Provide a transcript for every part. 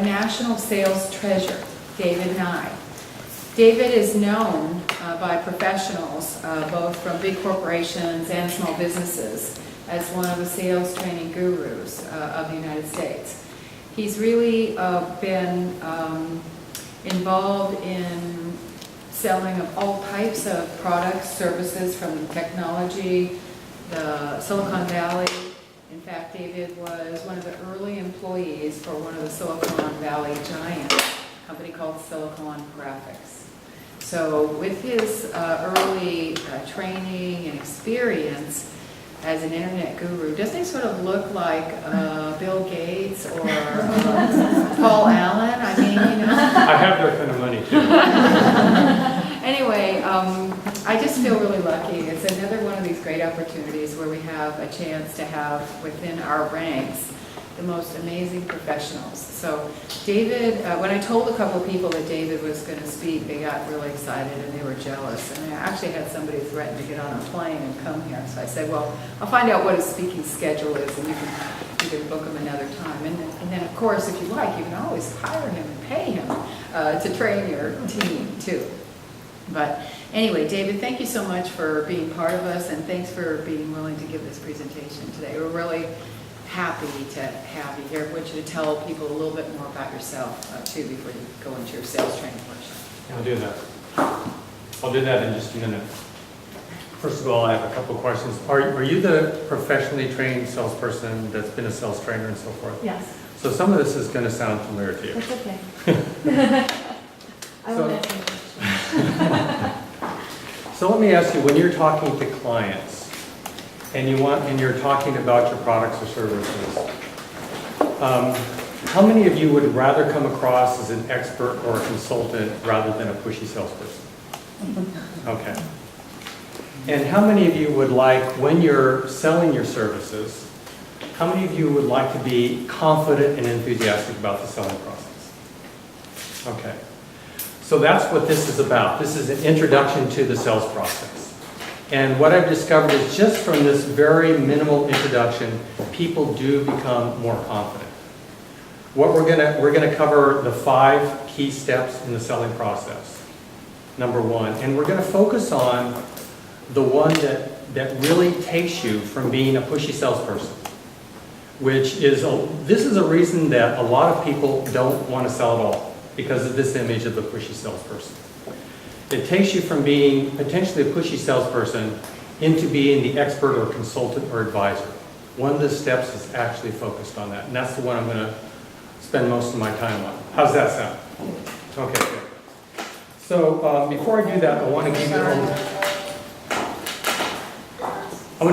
a national sales treasure, David Nye. David is known by professionals, both from big corporations and small businesses, as one of the sales training gurus of the United States. He's really been involved in selling of all types of products, services, from technology, the Silicon Valley. In fact, David was one of the early employees for one of the Silicon Valley giants, a company called Silicon Graphics. So with his early training and experience as an internet guru, doesn't he sort of look like Bill Gates or Paul Allen? I mean, you know. I have that kind of money too. Anyway, I just feel really lucky. It's another one of these great opportunities where we have a chance to have within our ranks the most amazing professionals. So David, when I told a couple of people that David was going to speak, they got really excited and they were jealous. And I actually had somebody threaten to get on a plane and come here. So I said, well, I'll find out what his speaking schedule is and you can book him another time. And then, of course, if you like, you can always hire him and pay him to train your team, too. But anyway, David, thank you so much for being part of us, and thanks for being willing to give this presentation today. We're really happy to have you here. I want you to tell people a little bit more about yourself, too, before you go into your sales training workshop. I'll do that. I'll do that in just a minute. First of all, I have a couple of questions. Are you the professionally trained salesperson that's been a sales trainer and so forth? Yes. So some of this is going to sound familiar to you. That's okay. I will answer your question. So let me ask you, when you're talking to clients and you're talking about your products or services, how many of you would rather come across as an expert or a consultant rather than a pushy salesperson? Okay. And how many of you would like, when you're selling your services, how many of you would like to be confident and enthusiastic about the selling process? Okay. So that's what this is about. This is an introduction to the sales process. And what I've discovered is just from this very minimal introduction, people do become more confident. What we're gonna cover the 5 key steps in the selling process. Number 1, and we're gonna focus on the one that really takes you from being a pushy salesperson, which is, this is a reason that a lot of people don't want to sell at all, because of this image of the pushy salesperson. It takes you from being potentially a pushy salesperson into being the expert or consultant or advisor. One of the steps is actually focused on that, and that's the one I'm going to spend most of my time on. How's that sound? Okay, good. So before I do that, I want to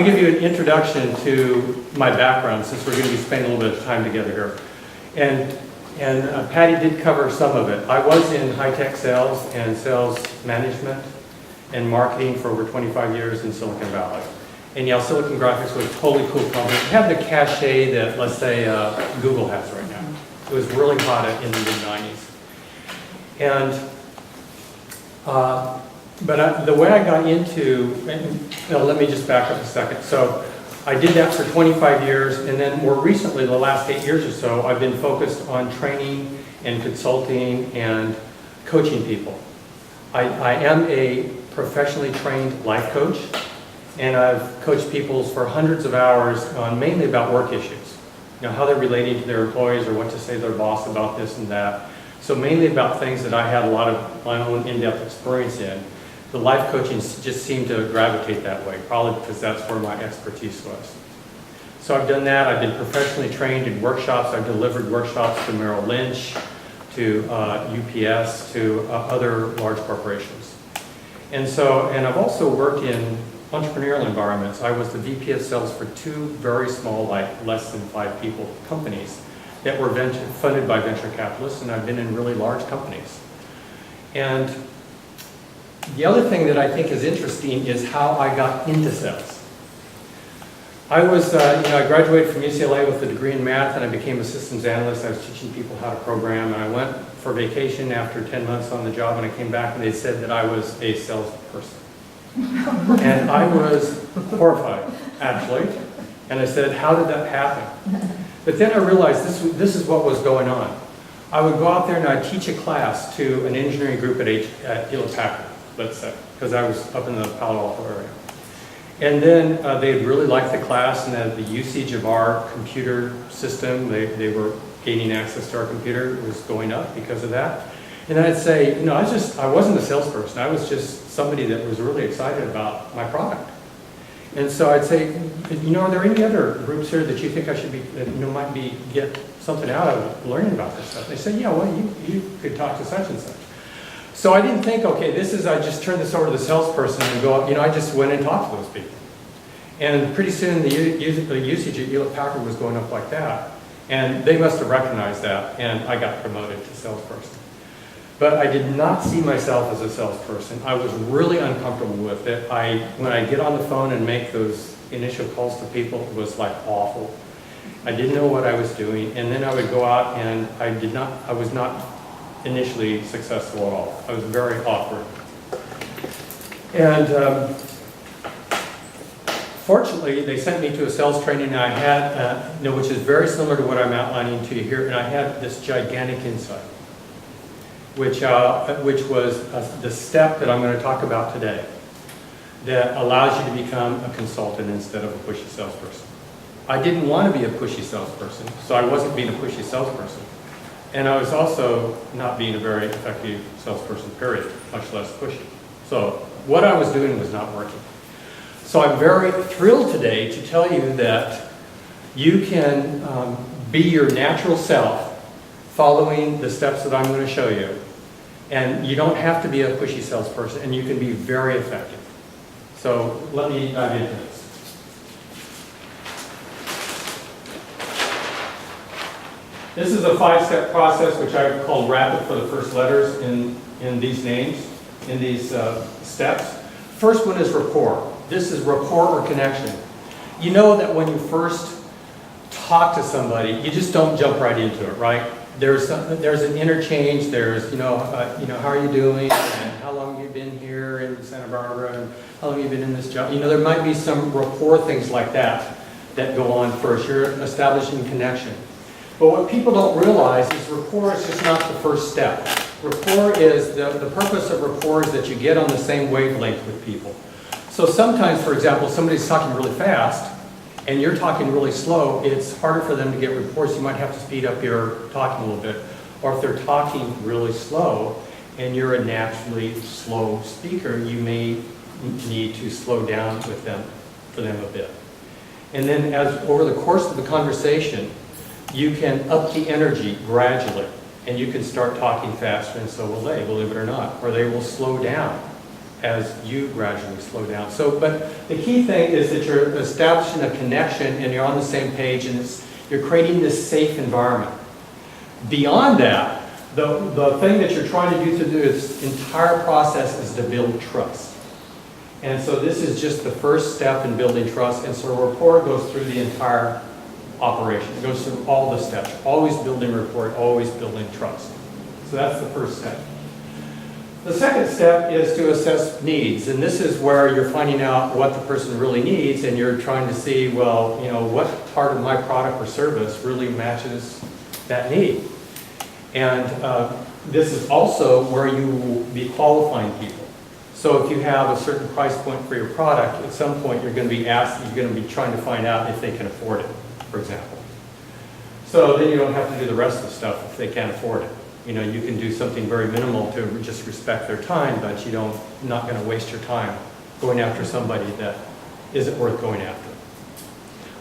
give you an introduction to my background, since we're going to be spending a little bit of time together here. And Patty did cover some of it. I was in high-tech sales and sales management and marketing for over 25 years in Silicon Valley. And yeah, Silicon Graphics was a totally cool company. It had the cachet that, let's say, Google has right now. It was really hot in the mid-90s. And the way I got into, let me just back up a second. So I did that for 25 years, and then more recently, the last 8 years or so, I've been focused on training and consulting and coaching people. I am a professionally trained life coach, and I've coached people for hundreds of hours on mainly about work issues. You know, how they're relating to their employees or what to say to their boss about this and that. So mainly about things that I had a lot of my own in-depth experience in. The life coaching just seemed to gravitate that way, probably because that's where my expertise was. So I've done that. I've been professionally trained in workshops. I've delivered workshops to Merrill Lynch, to UPS, to other large corporations. And I've also worked in entrepreneurial environments. I was the VP of sales for 2 very small, like less than 5 people companies that were funded by venture capitalists, and I've been in really large companies. And the other thing that I think is interesting is how I got into sales. I graduated from UCLA with a degree in math, and I became a systems analyst. I was teaching people how to program, and I went for vacation after 10 months on the job, and I came back and they said that I was a salesperson. And I was horrified, actually. And I said, how did that happen? But then I realized this is what was going on. I would go out there and I'd teach a class to an engineering group at Hewlett Packard, let's say, because I was up in the Palo Alto area. And then they'd really like the class and the usage of our computer system. They were gaining access to our computer was going up because of that. And then I'd say, you know, I wasn't a salesperson. I was just somebody that was really excited about my product. And so I'd say, you know, are there any other groups here that you think I should be, that, you know, might be get something out of learning about this stuff? They said, yeah, well, you could talk to such and such. So I didn't think, okay, I just turned this over to the salesperson and go, you know, I just went and talked to those people. And pretty soon the usage at Hewlett Packard was going up like that. And they must have recognized that, and I got promoted to salesperson. But I did not see myself as a salesperson. I was really uncomfortable with it. When I get on the phone and make those initial calls to people, it was like awful. I didn't know what I was doing, and then I would go out and I was not initially successful at all. I was very awkward. And fortunately, they sent me to a sales training and I had, which is very similar to what I'm outlining to you here, and I had this gigantic insight, which was the step that I'm going to talk about today, that allows you to become a consultant instead of a pushy salesperson. I didn't want to be a pushy salesperson, so I wasn't being a pushy salesperson. And I was also not being a very effective salesperson, period, much less pushy. So what I was doing was not working. So I'm very thrilled today to tell you that you can be your natural self following the steps that I'm going to show you. And you don't have to be a pushy salesperson, and you can be very effective. So let me dive into this. This is a 5-step process, which I call RAPID for the first letters in these names, in these steps. First one is rapport. This is rapport or connection. You know that when you first talk to somebody, you just don't jump right into it, right? There's an interchange. There's, how are you doing? And how long have you been here in Santa Barbara? And how long have you been in this job? You know, there might be some rapport things like that go on first. You're establishing connection. But what people don't realize is rapport is just not the first step. Rapport is, the purpose of rapport is that you get on the same wavelength with people. So sometimes, for example, somebody's talking really fast and you're talking really slow, it's harder for them to get rapport, so you might have to speed up your talking a little bit. Or if they're talking really slow and you're a naturally slow speaker, you may need to slow down with them, for them a bit. And then over the course of the conversation, you can up the energy gradually, and you can start talking faster, and so will they, believe it or not. Or they will slow down as you gradually slow down. But the key thing is that you're establishing a connection and you're on the same page, and you're creating this safe environment. Beyond that, the thing that you're trying to do through this entire process is to build trust. And so this is just the first step in building trust, and so rapport goes through the entire operation. It goes through all the steps. Always building rapport, always building trust. So that's the first step. The second step is to assess needs, and this is where you're finding out what the person really needs, and you're trying to see, well, what part of my product or service really matches that need. And this is also where you will be qualifying people. So if you have a certain price point for your product, at some point you're going to be trying to find out if they can afford it, for example. So then you don't have to do the rest of the stuff if they can't afford it. You can do something very minimal to just respect their time, but not going to waste your time going after somebody that isn't worth going after.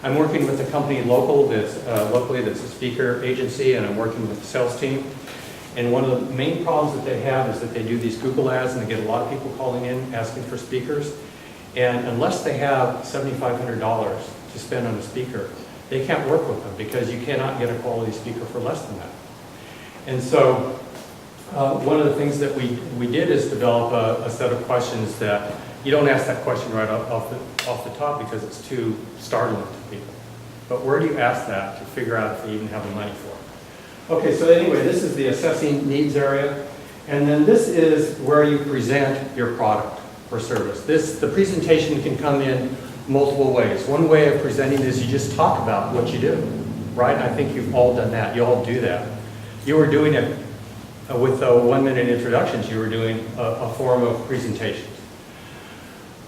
I'm working with a company locally that's a speaker agency, and I'm working with the sales team. And one of the main problems that they have is that they do these Google ads, and they get a lot of people calling in asking for speakers. And unless they have $7,500 to spend on a speaker, they can't work with them, because you cannot get a quality speaker for less than that. And so one of the things that we did is develop a set of questions that you don't ask that question right off the top, because it's too startling to people. But where do you ask that to figure out if they even have the money for it? Okay, so anyway, this is the assessing needs area. And then this is where you present your product or service. The presentation can come in multiple ways. One way of presenting is you just talk about what you do, right? I think you've all done that. You all do that. you were doing it with the 1-minute introductions, you were doing a form of presentation.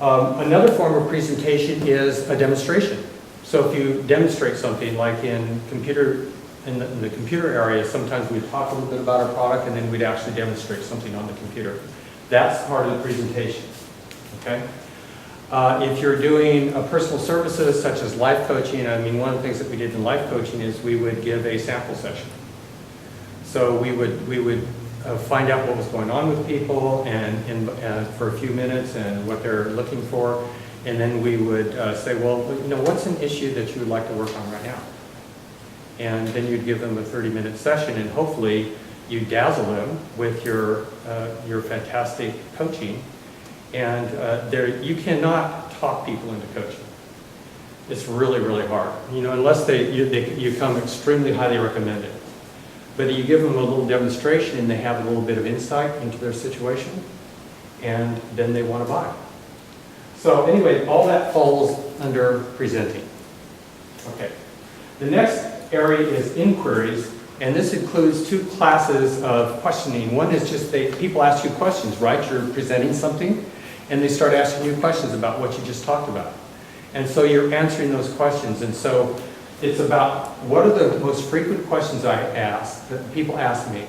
Another form of presentation is a demonstration. So if you demonstrate something, like in the computer area, sometimes we'd talk a little bit about our product and then we'd actually demonstrate something on the computer. That's part of the presentation, okay? If you're doing personal services such as life coaching, I mean, one of the things that we did in life coaching is we would give a sample session. So we would find out what was going on with people and for a few minutes and what they're looking for. And then we would say, well, you know, what's an issue that you would like to work on right now? And then you'd give them a 30-minute session, and hopefully you dazzle them with your fantastic coaching. And you cannot talk people into coaching. It's really, really hard, you know, unless you come extremely highly recommended. But you give them a little demonstration and they have a little bit of insight into their situation, and then they want to buy. So anyway, all that falls under presenting. Okay. The next area is inquiries, and this includes 2 classes of questioning. One is just people ask you questions, right? You're presenting something, and they start asking you questions about what you just talked about. And so you're answering those questions. And so it's about what are the most frequent questions I ask, that people ask me,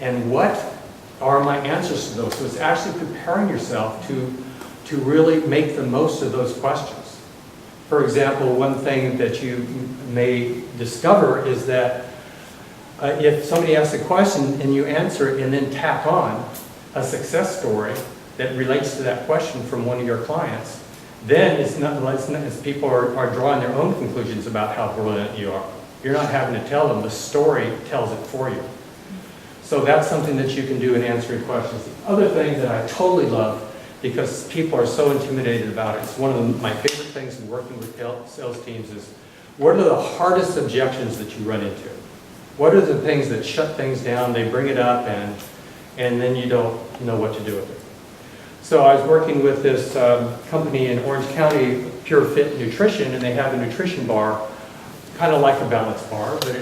and what are my answers to those. So it's actually preparing yourself to really make the most of those questions. For example, one thing that you may discover is that if somebody asks a question and you answer it and then tack on a success story that relates to that question from one of your clients, then it's not as people are drawing their own conclusions about how brilliant you are. You're not having to tell them, the story tells it for you. So that's something that you can do in answering questions. The other thing that I totally love, because people are so intimidated about it, it's one of my favorite things in working with sales teams, is what are the hardest objections that you run into? What are the things that shut things down? They bring it up and then you don't know what to do with it. So I was working with this company in Orange County, Pure Fit Nutrition, and they have a nutrition bar, kind of like a balance bar, but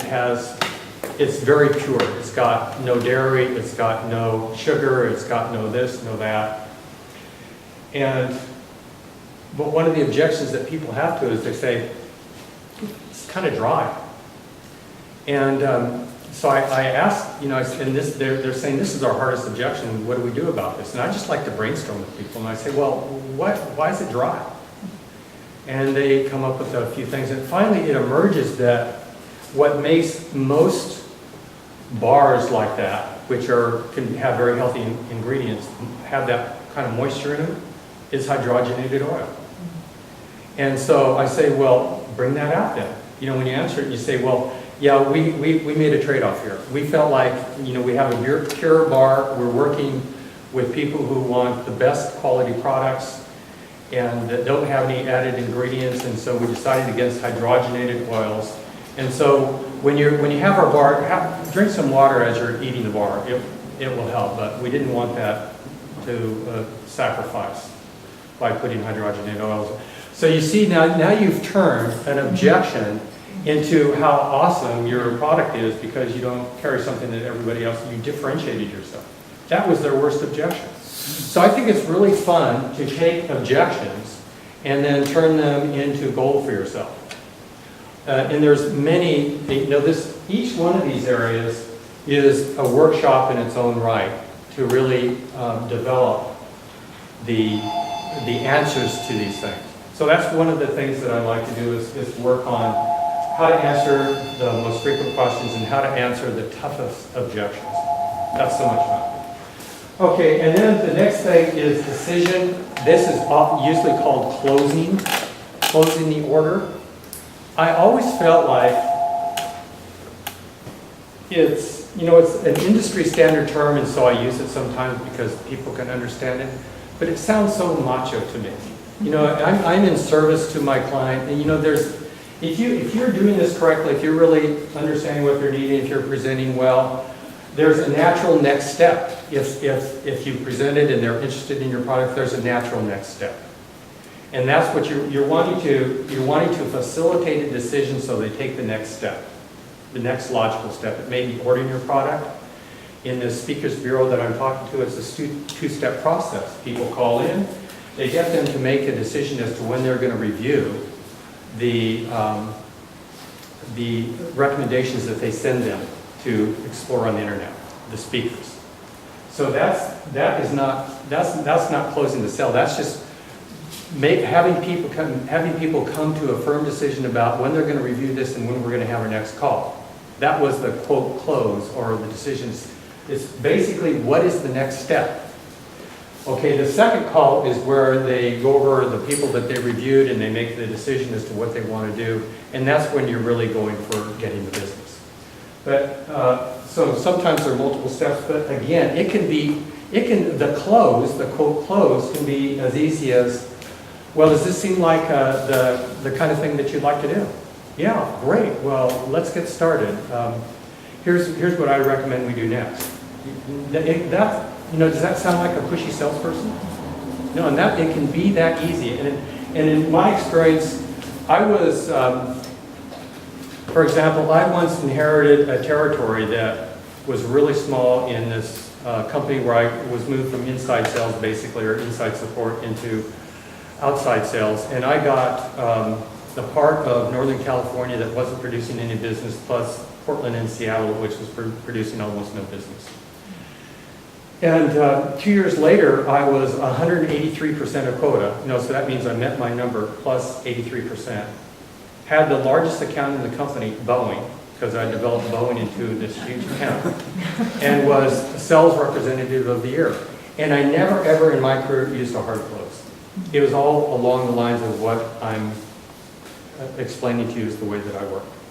it's very pure. It's got no dairy, it's got no sugar, it's got no this, no that. But one of the objections that people have to it is they say, it's kind of dry. And so I asked, you know, and they're saying this is our hardest objection, what do we do about this? And I just like to brainstorm with people, and I say, well, why is it dry? And they come up with a few things, and finally it emerges that what makes most bars like that, which can have very healthy ingredients, have that kind of moisture in them, is hydrogenated oil. And so I say, well, bring that out then. You know, when you answer it, you say, well, yeah, we made a trade-off here. We felt like, you know, we have a pure bar, we're working with people who want the best quality products and that don't have any added ingredients, and so we decided against hydrogenated oils. And so when you have our bar, drink some water as you're eating the bar. It will help, but we didn't want that to sacrifice by putting hydrogenated oils. So you see, now you've turned an objection into how awesome your product is because you don't carry something that everybody else, you differentiated yourself. That was their worst objection. So I think it's really fun to take objections and then turn them into gold for yourself. And there's many, you know, each one of these areas is a workshop in its own right to really develop the answers to these things. So that's one of the things that I like to do is work on how to answer the most frequent questions and how to answer the toughest objections. That's so much fun. Okay, and then the next thing is decision. This is usually called closing the order. I always felt like it's an industry standard term, and so I use it sometimes because people can understand it, but it sounds so macho to me. You know, I'm in service to my client, and you know, if you're doing this correctly, if you're really understanding what they're needing, if you're presenting well, there's a natural next step. If you presented and they're interested in your product, there's a natural next step. And that's what you're wanting to facilitate a decision so they take the next step. the next logical step. It may be ordering your product. In the speakers bureau that I'm talking to, it's a two-step process. People call in, they get them to make a decision as to when they're going to review the recommendations that they send them to explore on the internet, the speakers. So that's not closing the sale. That's just having people come to a firm decision about when they're going to review this and when we're going to have our next call. That was the quote close, or the decisions. It's basically what is the next step. Okay, the second call is where they go over the people that they reviewed and they make the decision as to what they want to do, and that's when you're really going for getting the business. But so sometimes there are multiple steps, but again, the quote close can be as easy as, well, does this seem like the kind of thing that you'd like to do? Yeah, great. Well, let's get started. Here's what I recommend we do next. Does that sound like a pushy salesperson? No, and it can be that easy. And in my experience, I was, for example, I once inherited a territory that was really small in this company where I was moved from inside sales, basically, or inside support into outside sales. And I got the part of Northern California that wasn't producing any business, plus Portland and Seattle, which was producing almost no business. And 2 years later, I was 183% of quota. So that means I met my number plus 83%. Had the largest account in the company, Boeing, because I developed Boeing into this huge account, and was sales representative of the year. And I never, ever in my career used a hard close. It was all along the lines of what I'm explaining to you is the way that I work.